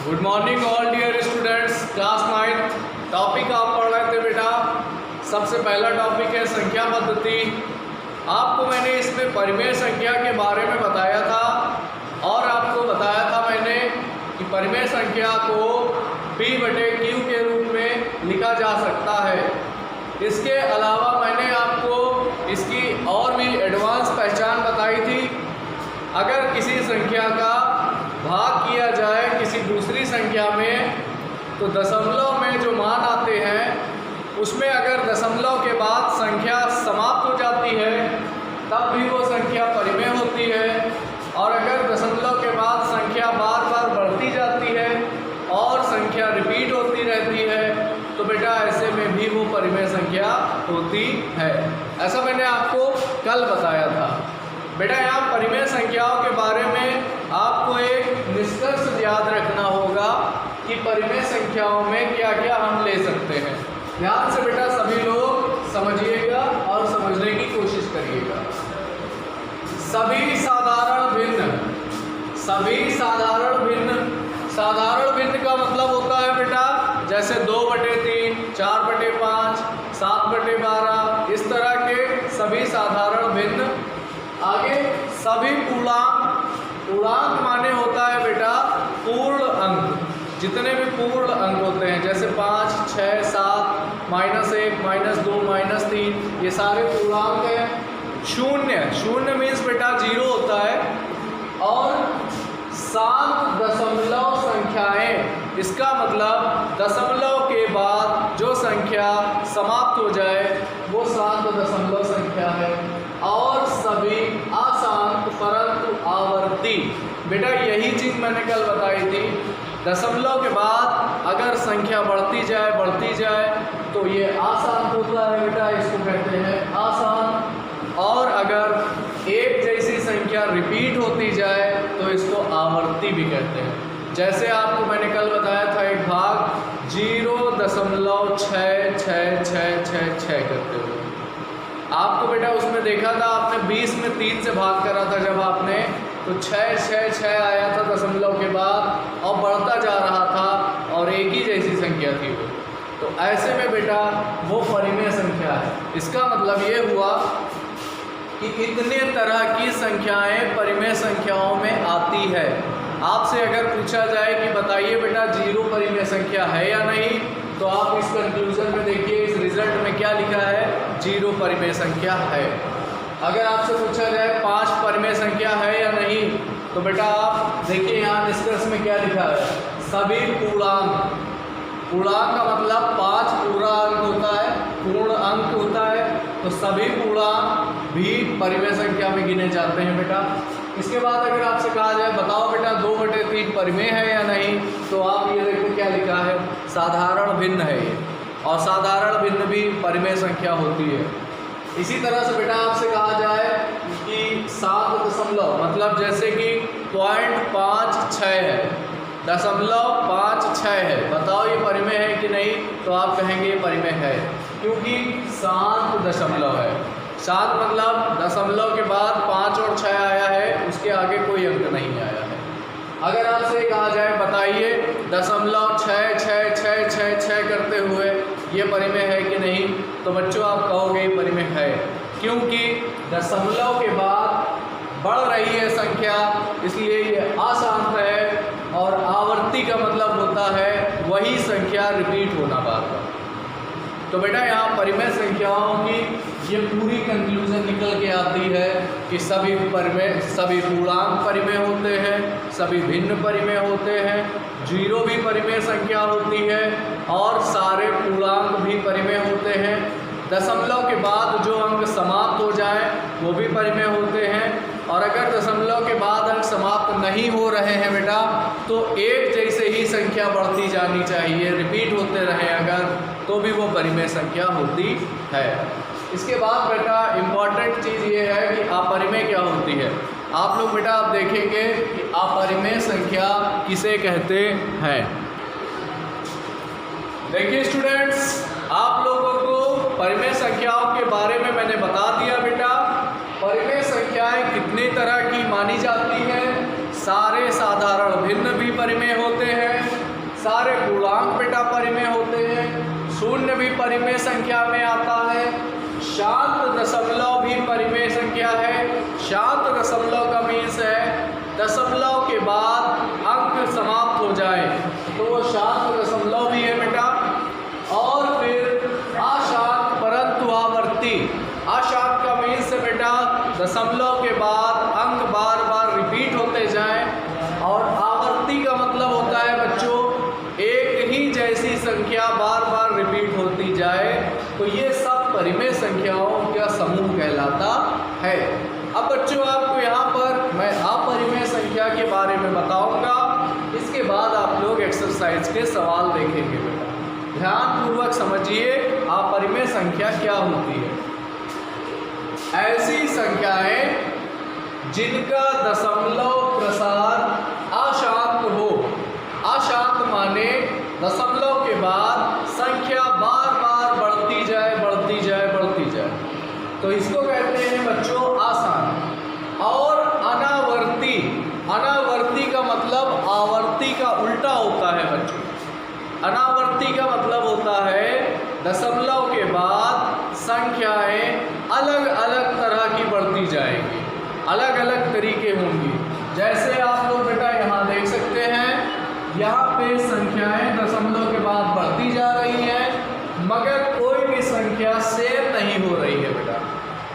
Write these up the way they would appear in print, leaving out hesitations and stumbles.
Good morning all dear students, class 9 topic आप पढ़ रहे थे बेटा। सबसे पहला टॉपिक है संख्या पद्धति। आपको मैंने इसमें परिमेय संख्या के बारे में बताया था और आपको बताया था मैंने कि परिमेय संख्या को P/Q के रूप में लिखा जा सकता है। इसके अलावा मैंने आपको इसकी और भी एडवांस पहचान बताई थी। अगर किसी संख्या का भाग किया जाए किसी दूसरी संख्या में तो दशमलव में जो मान आते हैं उसमें अगर दशमलव के बाद संख्या समाप्त हो जाती है तब भी वो संख्या परिमेय होती है, और अगर दशमलव के बाद संख्या बार बार बढ़ती जाती है और संख्या रिपीट होती रहती है तो बेटा ऐसे में भी वो परिमेय संख्या होती है। ऐसा मैंने आपको कल बताया था। बेटा यहाँ परिमेय संख्याओं के बारे में आपको एक निष्कर्ष याद रखना होगा कि परिमेय संख्याओं में क्या क्या हम ले सकते हैं। ध्यान से बेटा सभी लोग समझिएगा और समझने की कोशिश करिएगा। सभी साधारण भिन्न, सभी साधारण भिन्न, साधारण भिन्न का मतलब होता है बेटा जैसे 2/3, 4/5, 7/12, इस तरह के सभी साधारण भिन्न। आगे सभी पूर्णांक, पूर्णांक माने होता है बेटा पूर्ण अंक, जितने भी पूर्ण अंक होते हैं जैसे 5, 6, 7, -1, -2, -3, ये सारे पूर्णांक हैं। शून्य, शून्य मीन्स बेटा 0 होता है। और 7 दशमलव संख्याएं, इसका मतलब दशमलव के बाद जो संख्या समाप्त हो जाए वो 7 दशमलव संख्या है। और सभी अशांत परंतु आवर्ती, बेटा यही चीज़ मैंने कल बताई थी। दशमलव के बाद अगर संख्या बढ़ती जाए तो ये अशांत होता है बेटा, इसको कहते हैं अशांत। और अगर एक जैसी संख्या रिपीट होती जाए तो इसको आवर्ती भी कहते हैं। जैसे आपको मैंने कल बताया था एक भाग 0.666666 करते हुए, आपको बेटा उसमें देखा था आपने 20 में 3 से भाग करा था जब आपने, तो 666 आया था दशमलव के बाद और बढ़ता जा रहा था और एक ही जैसी संख्या थी वो। तो ऐसे में बेटा वो परिमेय संख्या है। इसका मतलब ये हुआ कि इतने तरह की संख्याएं परिमेय संख्याओं में आती है। आपसे अगर पूछा जाए कि बताइए बेटा 0 परिमेय संख्या है या नहीं, तो आप इस कंक्लूजन में देखिए, इस रिजल्ट में क्या लिखा है, 0 परिमेय संख्या है। अगर आपसे पूछा जाए 5 परिमेय संख्या है या नहीं, तो बेटा आप देखिए यहाँ निष्कर्ष में क्या लिखा है, सभी पूर्णांक। पूर्णांक का मतलब 5 पूरा अंक होता है, पूर्ण अंक होता है, तो सभी पूर्णांक भी परिमेय संख्या में गिने जाते हैं बेटा। इसके बाद अगर आपसे कहा जाए बताओ बेटा 2/3 परिमेय है या नहीं, तो आप ये देखो क्या लिखा है, साधारण भिन्न है ये, और साधारण भिन्न भी परिमेय संख्या होती है। इसी तरह से बेटा आपसे कहा जाए कि 7 दशमलव, मतलब जैसे कि 0.56 है, 0.56 है, बताओ ये परिमेय है कि नहीं, तो आप कहेंगे ये परिमेय है, क्योंकि 7 दशमलव है। 7 मतलब दशमलव के बाद 5 और 6 आया है, उसके आगे कोई अंक नहीं आया है। अगर आपसे कहा जाए बताइए 0.666666 करते हुए ये परिमेय है कि नहीं, तो बच्चों आप कहोगे ये परिमेय है, क्योंकि दशमलव के बाद बढ़ रही है संख्या, इसलिए ये अशांत है। और आवर्ती का मतलब होता है वही संख्या रिपीट होना बार बार। तो बेटा यहाँ परिमेय संख्याओं की ये पूरी कंक्लूजन निकल के आती है कि सभी परिमेय, सभी पूर्णांक परिमेय होते हैं, सभी भिन्न परिमेय होते हैं, 0 भी परिमेय संख्या होती है और सारे पूर्णांक भी परिमेय होते हैं। दशमलव के बाद जो अंक समाप्त हो जाए वो भी परिमेय होते हैं, और अगर दशमलव के बाद अंक समाप्त नहीं हो रहे हैं बेटा तो एक जैसे ही संख्या बढ़ती जानी चाहिए, रिपीट होते रहें अगर, तो भी वो परिमेय संख्या होती है। इसके बाद बेटा इम्पॉर्टेंट चीज़ ये है कि अपरिमेय क्या होती है। आप लोग बेटा आप देखेंगे कि अपरिमेय संख्या किसे कहते हैं। देखिए स्टूडेंट्स, आप लोगों को परिमेय संख्याओं के बारे में मैंने बता दिया बेटा। परिमेय संख्याएं कितने तरह की मानी जाती हैं, सारे साधारण भिन्न भी परिमेय होते हैं, सारे पूर्णांक बेटा परिमेय होते हैं, शून्य भी परिमेय संख्या में आता है, शांत दशमलव भी परिमेय संख्या है। शांत दशमलव का मीन्स है दशमलव के बाद अंक समाप्त हो जाए तो वो शांत दशमलव भी है बेटा। और फिर अशांत परंतु आवर्ती, अशांत का मीन्स है बेटा दशमलव के बाद अंक बार बार रिपीट होते जाएं। और आवर्ती का मतलब होता है बच्चों एक ही जैसी संख्या बार बार रिपीट होती जाए, तो ये सब परिमेय संख्याओं का समूह कहलाता है। अब बच्चों आपको यहाँ पर मैं अपरिमेय संख्या के बारे में बताऊंगा, इसके बाद आप लोग एक्सरसाइज के सवाल देखेंगे बेटा। ध्यानपूर्वक समझिए अपरिमेय संख्या क्या होती है। ऐसी संख्याएं जिनका दशमलव प्रसार अशांत हो, अशांत माने दशमलव के बाद संख्या बार बार बढ़ती जाए बढ़ती जाए बढ़ती जाए, तो इसको कहते हैं बच्चों आसान। और अनावर्ती, अनावर्ती का मतलब आवर्ती का उल्टा होता है बच्चों। अनावर्ती का मतलब होता है दशमलव के बाद संख्याएं अलग अलग तरह की बढ़ती जाएंगी, अलग अलग तरीके होंगी। जैसे आप लोग बेटा यहाँ देख सकते हैं, यहाँ पे संख्याएं दशमलव के बाद बढ़ती जा रही हैं, मगर कोई भी संख्या सेम नहीं हो रही है बेटा।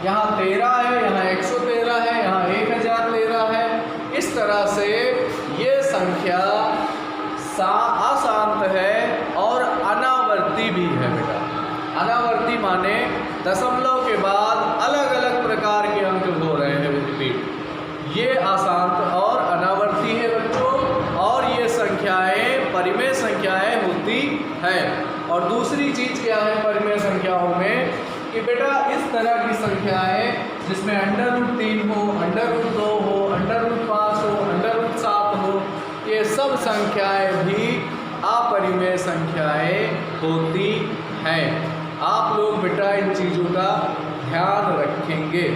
यहाँ 13 है, यहाँ 113 है, यहाँ 1013 है। इस तरह से ये संख्या अशांत है और अनावर्ती भी है बेटा। अनावर्ती माने दशमलव के बाद अलग अलग प्रकार के अंक हो रहे हैं रिपीट, ये अशांत और अनावर्ती है बच्चों। और ये संख्याएं परिमेय संख्याएं होती हैं। और दूसरी चीज़ क्या है परिमेय संख्याओं में कि बेटा इस तरह की संख्याएं जिसमें √3 हो, √2 हो, √5 हो, √7 हो, ये सब संख्याएं भी अपरिमेय संख्याएं होती हैं। आप लोग बेटा इन चीज़ों का ध्यान रखेंगे।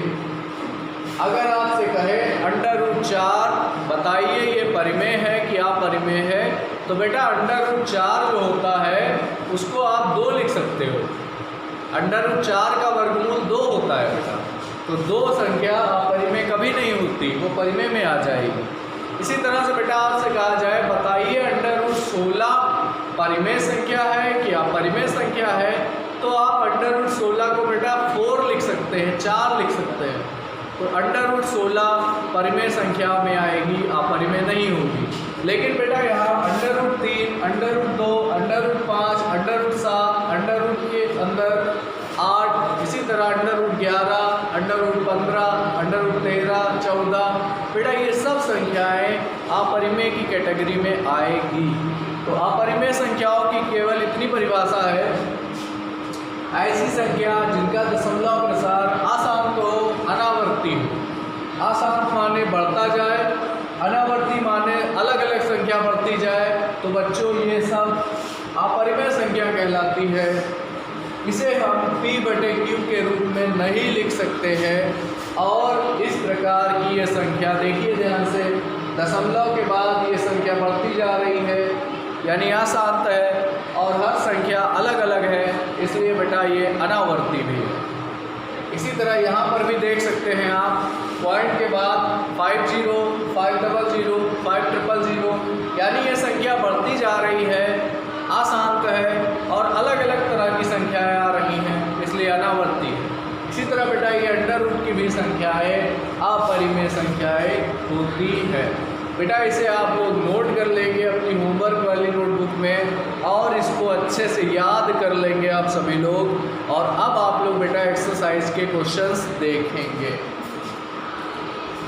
अगर आपसे कहे √4 बताइए ये परिमेय है कि अपरिमेय है, तो बेटा √4 जो होता है उसको आप 2 लिख सकते हो। √4 का वर्गमूल 2 होता है बेटा, तो 2 संख्या अपरिमेय कभी नहीं होती, वो परिमेय में आ जाएगी। इसी तरह से बेटा आपसे कहा जाए बताइए √16 परिमेय संख्या है कि अपरिमेय संख्या है, तो आप √16 को बेटा 4 लिख सकते हैं, 4 लिख सकते हैं। तो √16 परिमेय संख्या में आएगी, अपरिमेय नहीं होगी। लेकिन बेटा यहाँ √3, √2, √5, √7, √ के अंदर 8, इसी तरह √11, √15, √13, 14, बेटा ये सब संख्याएं अपरिमेय की कैटेगरी में आएगी। तो अपरिमेय संख्याओं की केवल इतनी परिभाषा है, ऐसी संख्या जिनका दशमलव प्रसार अशांत हो, अनावर्ती हो। अशांत माने बढ़ता जाए, अनावर्ती माने अलग अलग संख्या बढ़ती जाए, तो बच्चों ये सब अपरिमेय संख्या कहलाती है। इसे हम P/Q के रूप में नहीं लिख सकते हैं। और इस प्रकार की ये संख्या देखिए ध्यान से, दशमलव के बाद ये संख्या बढ़ती जा रही है, यानी अशांत है और हर संख्या अलग अलग है, इसलिए बेटा ये अनावर्ती भी है। इसी तरह यहाँ पर भी देख सकते हैं आप, पॉइंट के बाद 50, 500, 5000, यानी ये संख्या बढ़ती जा रही है, अशांत है और अलग अलग तरह की संख्याएं आ रही हैं, इसलिए अनावर्ती है। इसी तरह बेटा ये √ की भी संख्याएं अपरिमेय संख्याएं होती है। बेटा इसे आप लोग नोट कर लेंगे अपनी होमवर्क वाली नोटबुक में और इसको अच्छे से याद कर लेंगे आप सभी लोग। और अब आप लोग बेटा एक्सरसाइज के क्वेश्चंस देखेंगे,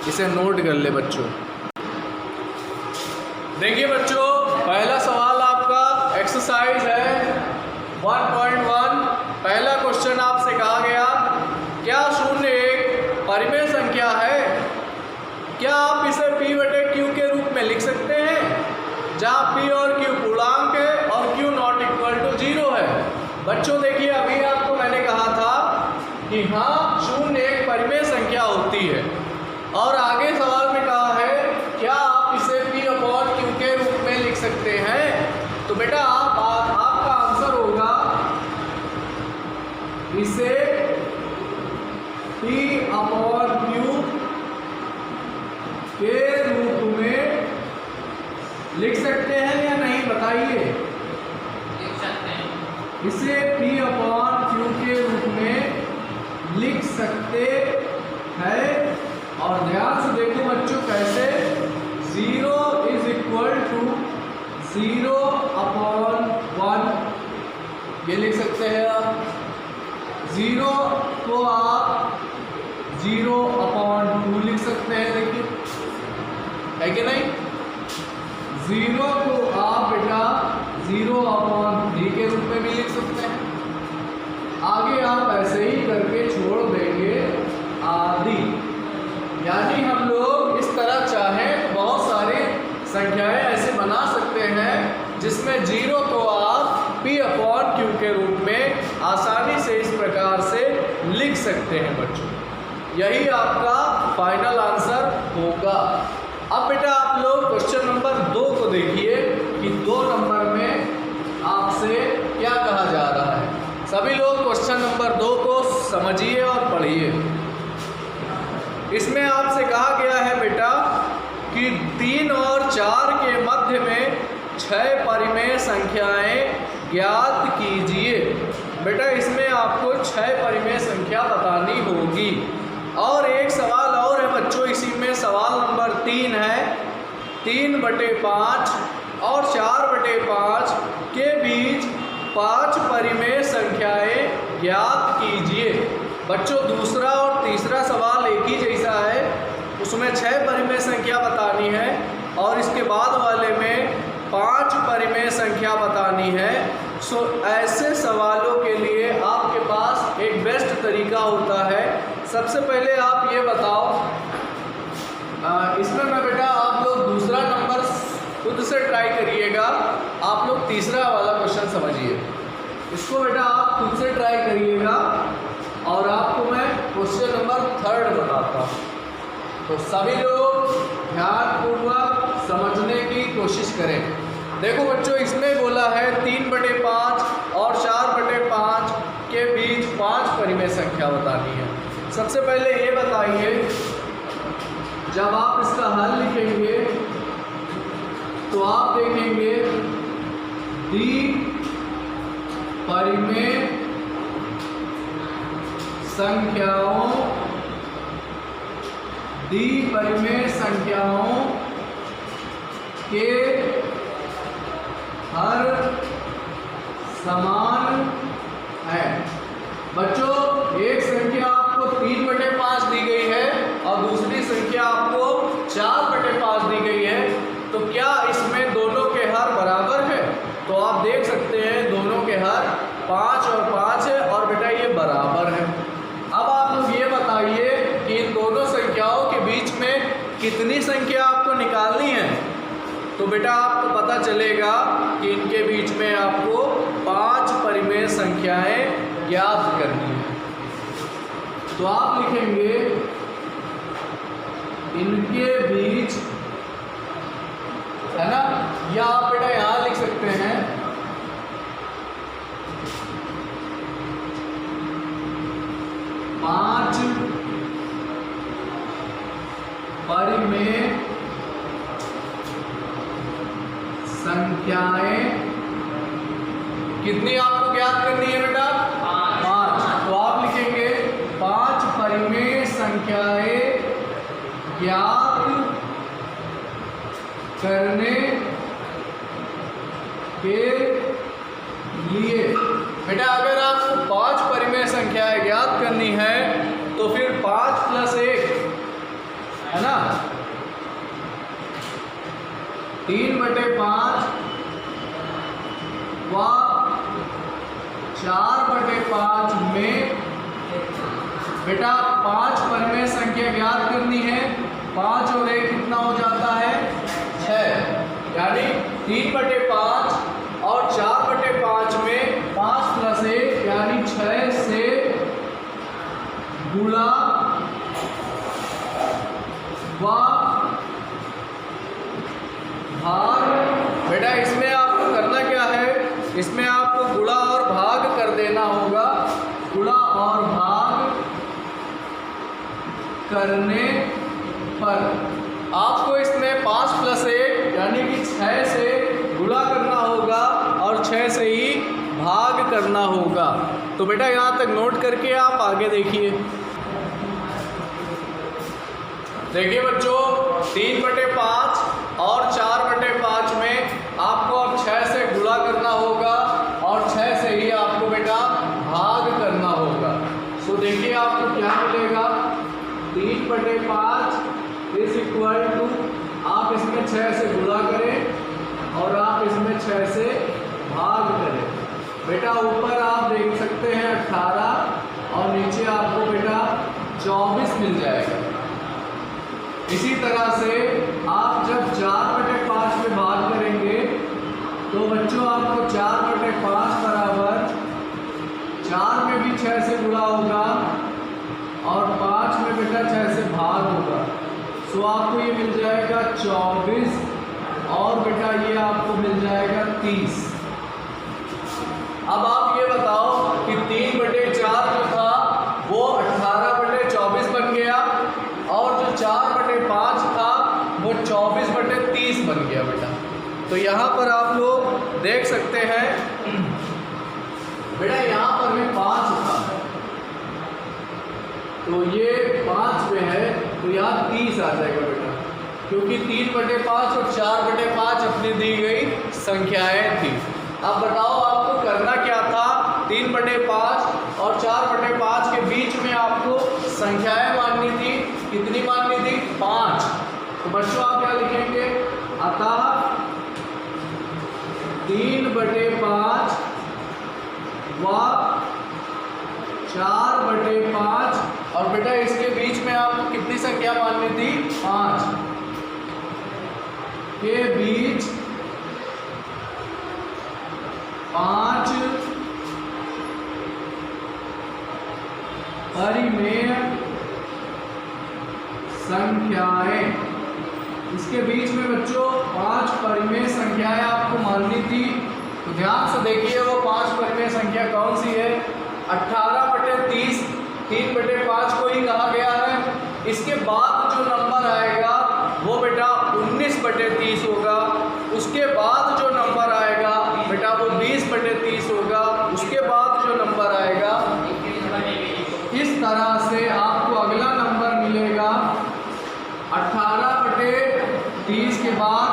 इसे नोट कर ले बच्चों। देखिए बच्चों, पहला सवाल आपका एक्सरसाइज है 1.1। पहला क्वेश्चन आपसे कहा गया क्या 0 एक परिमेय संख्या है? क्या आप इसे P/Q के रूप में लिख सकते हैं, जहाँ P और Q पूर्णांक है और Q ≠ 0 है? बच्चों देखिए, अभी आपको मैंने कहा था कि हाँ 0 एक परिमेय संख्या होती है, और आगे सवाल में कहा है क्या आप इसे P/Q के रूप में लिख सकते हैं? तो इसे P/Q के रूप में लिख सकते हैं। और ध्यान से देखो बच्चों कैसे, 0 इज इक्वल टू 0/1 ये लिख सकते हैं आप। 0 को आप 0/2 लिख सकते हैं, देखिए है कि नहीं। 0 को आप बेटा 0/3 के रूप में भी लिख सकते हैं। आगे आप ऐसे ही करके छोड़ देंगे आदि। यानी हम लोग इस तरह चाहें बहुत सारी संख्याएं ऐसे बना सकते हैं जिसमें 0 को आप P/Q के रूप में आसानी से इस प्रकार से लिख सकते हैं बच्चों। यही आपका फाइनल आंसर होगा। अब बेटा आप लोग क्वेश्चन नंबर 2 को देखिए कि 2 नंबर में आपसे क्या कहा जा रहा है। सभी लोग क्वेश्चन नंबर 2 को समझिए और पढ़िए। इसमें आपसे कहा गया है बेटा कि 3 और 4 के मध्य में 6 परिमेय संख्याएं ज्ञात कीजिए। बेटा इसमें आपको 6 परिमेय संख्या बतानी होगी। और एक सवाल और है बच्चों, इसी में सवाल नंबर 3 है। 3/5 और 4/5 के बीच 5 परिमेय संख्याएं ज्ञात कीजिए। बच्चों दूसरा और तीसरा सवाल एक ही जैसा है, उसमें 6 परिमेय संख्या बतानी है और इसके बाद वाले में 5 परिमेय संख्या बतानी है। सो ऐसे सवालों के लिए आपके पास एक बेस्ट तरीका होता है। सबसे पहले आप ये बताओ, इसमें मैं बेटा आप लोग दूसरा नंबर खुद से ट्राई करिएगा। आप लोग तीसरा वाला क्वेश्चन समझिए, इसको बेटा आप खुद से ट्राई करिएगा और आपको मैं क्वेश्चन नंबर 3 बताता हूँ। तो सभी लोग ध्यानपूर्वक समझने की कोशिश करें। देखो बच्चों इसमें बोला है 3/5 और 4/5 के बीच 5 परिमेय संख्या बतानी है। सबसे पहले ये बताइए, जब आप इसका हल लिखेंगे तो आप देखेंगे परिमेय संख्याओं के हर समान है। बच्चों एक संख्या आपको 3/5 दी गई है और दूसरी संख्या आपको 4/5 दी गई है, तो क्या इसमें दोनों के हर बराबर है? तो आप देख सकते हैं दोनों के हर 5 और 5 है और बेटा ये बराबर है। अब आप लोग ये बताइए कि इन दोनों संख्याओं के बीच में कितनी संख्या आपको निकालनी है। तो बेटा आपको पता चलेगा कि इनके बीच में आपको 5 परिमेय संख्याएं ज्ञात करनी है। तो आप लिखेंगे इनके बीच, है ना, या आप बेटा यहाँ लिख सकते हैं पांच परिमेय संख्याएं कितनी आपको ज्ञात करनी है बेटा? 5। तो आप लिखेंगे 5 परिमेय संख्याएं ज्ञात करने के लिए। बेटा अगर आपको 5 परिमेय संख्याएं ज्ञात करनी है तो फिर 5 + 1 है ना, 3/5 व 4/5 में बेटा 5 परिमेय संख्या ज्ञात करनी है। 5 और 1 कितना हो जाता है? 6। यानी 3/5 और 4/5 में 5 + 1 यानी 6 से गुणा व भाग। बेटा इसमें आपको करना क्या है, इसमें आपको गुणा और भाग कर देना होगा। गुणा और भाग करने पर आपको इसमें 5 + 1 यानी कि 6 से गुणा करना होगा और 6 से ही भाग करना होगा। तो बेटा यहाँ तक नोट करके आप आगे देखिए। देखिए बच्चों, 3/5 और 4/5 में आपको अब 6 से गुणा करना होगा और 6 से ही आपको बेटा भाग करना होगा। तो देखिए आपको क्या मिलेगा, 3/5 इज इक्वल टू, आप इसमें 6 से गुणा करें और आप इसमें 6 से भाग करें। बेटा ऊपर आप देख सकते हैं 18 और नीचे आपको बेटा 24 मिल जाएगा। इसी तरह से आप जब 4/5 में भाग करेंगे तो बच्चों आपको 4/5 बराबर 4 में भी 6 से गुणा होगा और 5 में बेटा 6 से भाग होगा। सो आपको ये मिल जाएगा 24 और बेटा ये आपको मिल जाएगा 30। अब आप ये बताओ कि 3/4 जो था वो 18/24 बन गया और जो 4/5 था वो 24/30 बन गया बेटा। तो यहाँ पर आप लोग देख सकते हैं बेटा, यहाँ पर भी 5 था तो ये 5 में है तो यहाँ 30 आ जाएगा बेटा, क्योंकि 3/5 और 4/5 अपनी दी गई संख्याएं थी। अब बताओ आपको करना क्या था, 3/5 और 4/5 के बीच में आपको संख्याएं माननी थी। कितनी माननी थी? 5। तो बच्चों आप क्या लिखेंगे, अतः 3/5 व 4/5 और बेटा इसके बीच में आपको कितनी संख्या माननी थी? 5 के बीच 5 परिमेय संख्याएं। इसके बीच में बच्चों 5 परिमेय संख्याएं आपको माननी थी। तो ध्यान से देखिए वो 5 परिमेय संख्या कौन सी है? 18/30 3/5 को ही कहा गया है। इसके बाद जो नंबर आएगा वो बेटा 19/30 होगा। उसके बाद जो नंबर आएगा बेटा वो 20/30 होगा। उसके बाद जो नंबर आएगा, इस तरह से आपको अगला नंबर मिलेगा 18/30 के बाद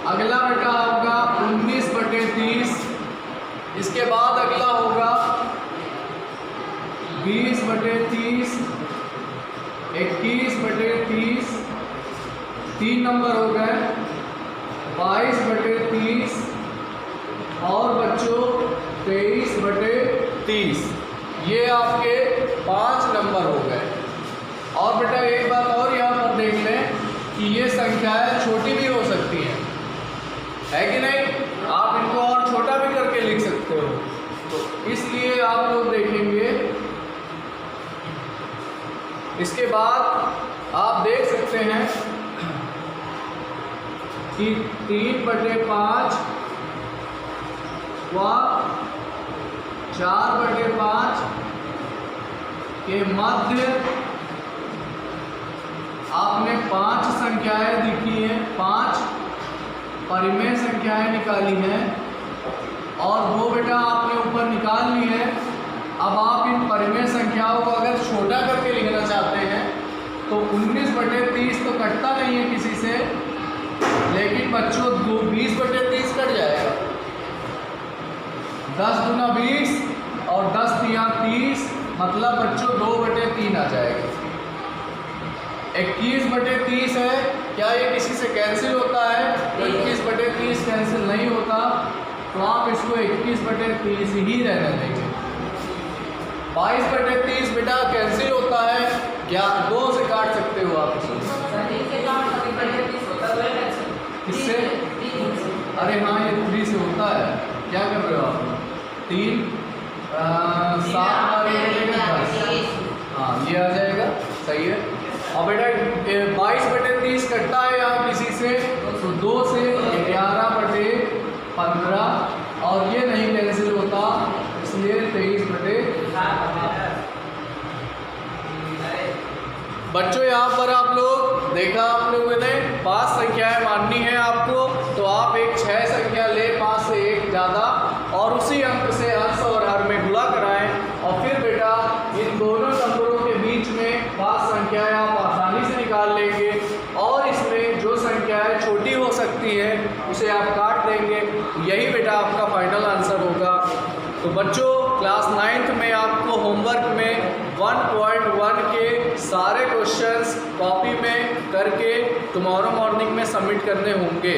अगला बेटा होगा 19/30। इसके बाद अगला होगा 20/30, 21/30, 3 नंबर हो गए, 22/30 और बच्चों 23/30। ये आपके 5 नंबर हो गए। और बेटा एक बात और यहाँ पर देख लें कि ये संख्याएं छोटी भी हो सकती हैं, है कि नहीं? आप इनको और छोटा भी करके लिख सकते हो। तो इसलिए आप लोग देखेंगे, इसके बाद आप देख सकते हैं कि 3/5 व 4/5 के मध्य आपने 5 संख्याएं लिखी हैं, 5 परिमेय संख्याएं निकाली हैं और वो बेटा आपने ऊपर निकाल ली है। अब आप इन परिमेय संख्याओं को अगर छोटा करके लिखना चाहते हैं तो 19/30 तो कटता नहीं है किसी से, लेकिन बच्चों 20/30 कट जाएगा। 10 दूना 20 और 10 तिया 30, मतलब बच्चों 2/3 आ जाएगा। 21/30 है, क्या ये किसी से कैंसिल होता है? तो 21/30 कैंसिल नहीं होता, तो आप इसको 21/30 ही रहने देंगे। 22/30 बेटा कैंसिल होता है, क्या 2 से काट सकते हो आप इसको? किससे? अरे हाँ, ये 3 से होता है। क्या कर रहे हो आप? 3 7 हाँ, ये आ जाएगा, सही है। और बेटा 22/30 कटता है यहाँ किसी से, तो 2 से 11/15 और ये नहीं कैंसिल होता, इसलिए 23/7। बच्चों यहाँ पर आप लोग देखा, आप लोगों ने 5 संख्याएं माननी है आपको, तो आप एक 6 संख्या ले 5 से 1 ज़्यादा और उसी अंक से अंश बनती है उसे आप काट देंगे, यही बेटा आपका फाइनल आंसर होगा। तो बच्चों क्लास 9th में आपको होमवर्क में 1.1 के सारे क्वेश्चंस कॉपी में करके टुमारो मॉर्निंग में सबमिट करने होंगे।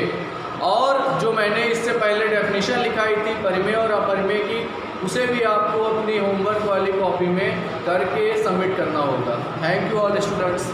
और जो मैंने इससे पहले डेफिनेशन लिखाई थी परिमेय और अपरिमेय की, उसे भी आपको अपनी होमवर्क वाली कॉपी में करके सबमिट करना होगा। Thank you all students.